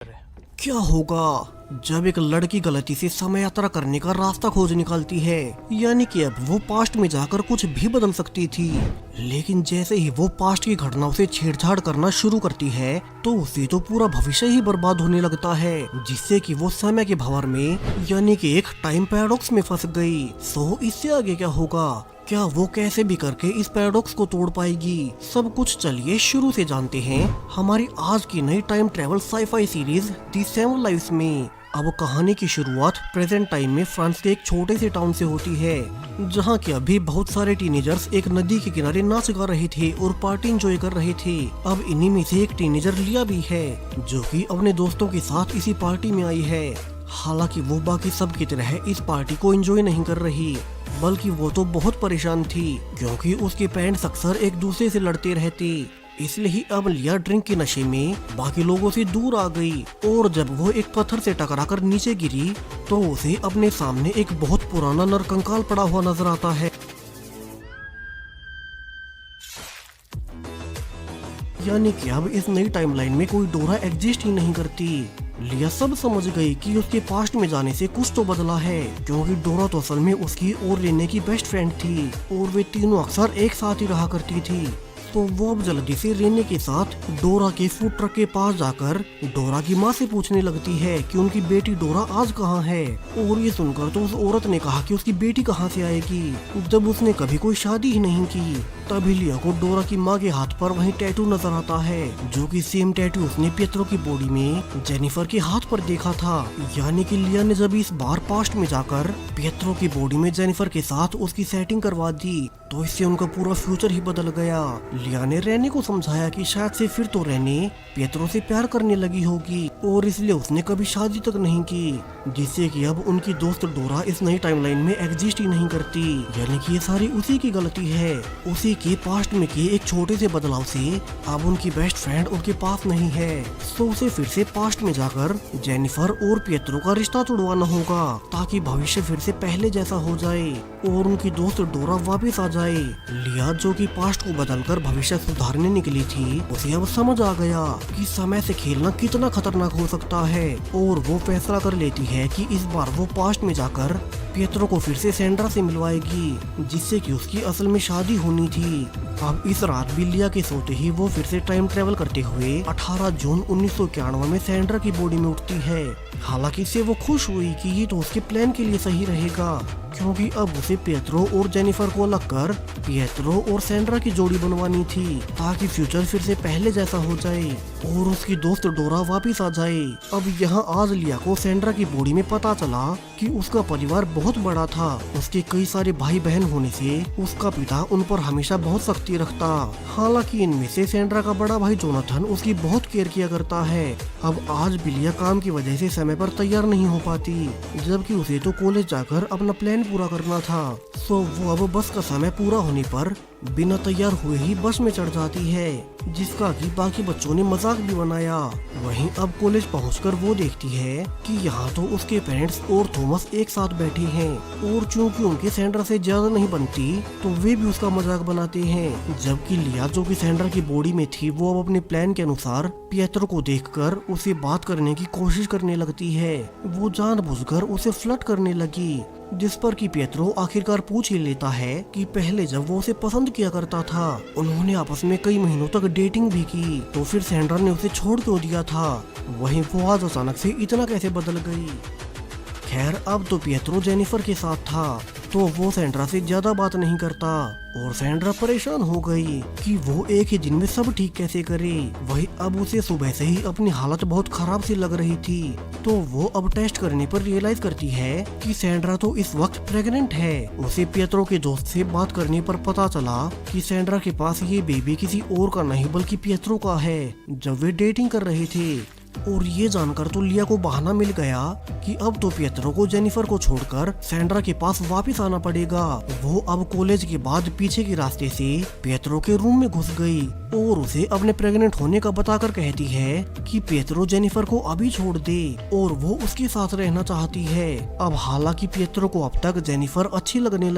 क्या होगा जब एक लड़की गलती से समय यात्रा करने का रास्ता खोज निकालती है। यानी कि अब वो पास्ट में जाकर कुछ भी बदल सकती थी, लेकिन जैसे ही वो पास्ट की घटनाओं से छेड़छाड़ करना शुरू करती है तो उसे तो पूरा भविष्य ही बर्बाद होने लगता है, जिससे कि वो समय के भंवर में यानी कि एक टाइम पैराडॉक्स में फंस गई। सो इससे आगे क्या होगा, क्या वो कैसे भी करके इस पैराडॉक्स को तोड़ पाएगी, सब कुछ चलिए शुरू से जानते हैं हमारी आज की नई time travel scifi series the seven lives में। अब कहानी की शुरुआत प्रेजेंट टाइम में फ्रांस के एक छोटे से टाउन से होती है, जहाँ के अभी बहुत सारे टीनेजर्स एक नदी के किनारे नाच गा रहे थे और पार्टी एंजॉय कर रहे थे। अब इन्हीं में से एक टीनेजर लिया भी है, जो कि अपने दोस्तों के साथ इसी पार्टी में आई है। हालांकि वो बाकी सब की तरह इस पार्टी को एंजॉय नहीं कर रही, बल्कि वो तो बहुत परेशान थी, क्योंकि उसके पेरेंट्स अक्सर एक दूसरे से लड़ते रहते। इसलिए ही अब लिया ड्रिंक के नशे में बाकी लोगों से दूर आ गई, और जब वो एक पत्थर से टकराकर नीचे गिरी तो उसे अपने सामने एक बहुत पुराना नरकंकाल पड़ा हुआ नजर आता है। यानी कि अब इस नई टाइमलाइन में कोई डोरा एग्जिस्ट ही नहीं करती। लिया सब समझ गई कि उसके पास्ट में जाने से कुछ तो बदला है, क्योंकि डोरा तो असल में उसकी और लेने की बेस्ट फ्रेंड थी और वे तीनों अक्सर एक साथ ही रहा करती थी। तो वो अब जल्दी से रेने के साथ डोरा के फूड ट्रक के पास जाकर डोरा की माँ से पूछने लगती है कि उनकी बेटी डोरा आज कहाँ है। और ये सुनकर तो उस औरत ने कहा कि उसकी बेटी कहाँ से आएगी जब उसने कभी कोई शादी ही नहीं की। तभी लिया को डोरा की माँ के हाथ पर वही टैटू नजर आता है, जो कि सेम टैटू उसने पियत्रो की बॉडी में जेनिफर के हाथ पर देखा था। यानी कि लिया ने जब इस बार पास्ट में जाकर पियत्रो की बॉडी में जेनिफर के साथ उसकी सेटिंग करवा दी, तो इससे उनका पूरा फ्यूचर ही बदल गया। लिया ने रेने को समझाया कि शायद से फिर तो रेने पियत्रो से प्यार करने लगी होगी और इसलिए उसने कभी शादी तक नहीं की, जिससे कि अब उनकी दोस्त डोरा इस नई टाइमलाइन में एग्जिस्ट ही नहीं करती। यानी कि ये सारी उसी की गलती है। उसी के पास्ट में किए एक छोटे से बदलाव से अब उनकी बेस्ट फ्रेंड उनके पास नहीं है। तो उसे फिर से पास्ट में जाकर जेनिफर और पियत्रो का रिश्ता तोड़वाना होगा, ताकि भविष्य फिर से पहले जैसा हो जाए और उनकी दोस्त डोरा वापस आ जाए। लिया जो कि पास्ट को बदलकर भविष्य सुधारने निकली थी, उसे अब समझ आ गया कि समय से खेलना कितना खतरनाक हो सकता है, और वो फैसला कर लेती है कि इस बार वो पास्ट में जाकर पियत्रो को फिर से सैंड्रा से मिलवाएगी, जिससे कि उसकी असल में शादी होनी थी। अब इस रात भी लिया के सोते ही वो फिर से टाइम ट्रेवल करते हुए 18 जून 1991 में सैंड्रा की बॉडी में उठती है। हालांकि इससे वो खुश हुई कि ये तो उसके प्लान के लिए सही रहेगा, क्योंकि अब उसे पियत्रो और जेनिफर को अलग कर पियत्रो और सैंड्रा की जोड़ी बनवानी थी, ताकि फ्यूचर फिर से पहले जैसा हो जाए और उसकी दोस्त डोरा वापस आ जाए। अब यहाँ आज लिया को सैंड्रा की बॉडी में पता चला कि उसका परिवार बहुत बड़ा था। उसके कई सारे भाई बहन होने से उसका पिता उन पर हमेशा बहुत सख्ती रखता। हालांकि इनमें से सैंड्रा का बड़ा भाई जोनाथन उसकी बहुत केयर किया करता है। अब आज भी लिया काम की वजह से समय पर तैयार नहीं हो पाती, जबकि उसे तो कॉलेज जाकर अपना प्लान पूरा करना था। सो वो अब बस का समय पूरा होने पर बिना तैयार हुए ही बस में चढ़ जाती है, जिसका कि बाकी बच्चों ने मजाक भी बनाया। वहीं अब कॉलेज पहुंचकर वो देखती है कि यहाँ तो उसके पेरेंट्स और थॉमस एक साथ बैठे हैं, और चूंकि उनके सैंड्रा से ज्यादा नहीं बनती तो वे भी उसका मजाक बनाते हैं। जबकि लिया जो कि सैंड्रा की बॉडी में थी, वो अब अपने प्लान के अनुसार पियत्रो को देखकर उसे बात करने की कोशिश करने लगती है। वो जानबूझकर उसे फ्लर्ट करने लगी, जिस पर कि पियत्रो आखिरकार पूछ ही लेता है कि पहले जब वो उसे पसंद किया करता था, उन्होंने आपस में कई महीनों तक डेटिंग भी की, तो फिर सैंड्रा ने उसे छोड़ क्यों दिया था। वहीं वो आज अचानक से इतना कैसे बदल गई। खैर अब तो पियत्रो जेनिफर के साथ था, तो वो सैंड्रा से ज्यादा बात नहीं करता, और सैंड्रा परेशान हो गई कि वो एक ही दिन में सब ठीक कैसे करे। वही अब उसे सुबह से ही अपनी हालत बहुत खराब सी लग रही थी, तो वो अब टेस्ट करने पर रियलाइज करती है कि सैंड्रा तो इस वक्त प्रेग्नेंट है। उसे पियत्रो के दोस्त से बात करने पर पता चला कि सैंड्रा के पास ये बेबी किसी और का नहीं बल्कि पियत्रो का है, जब वे डेटिंग कर रहे थे। और ये जानकर तो लिया को बहाना मिल गया कि अब तो पियत्रो को जेनिफर को छोड़कर सैंड्रा के पास वापस आना पड़ेगा। वो अब कॉलेज के बाद पीछे के रास्ते से पियत्रो के रूम में घुस गई और उसे अपने प्रेग्नेंट होने का बताकर कहती है कि पियत्रो जेनिफर को अभी छोड़ दे और वो उसके साथ रहना चाहती है। अब हालांकि पियत्रो को अब तक जेनिफर अच्छी लगने लगी।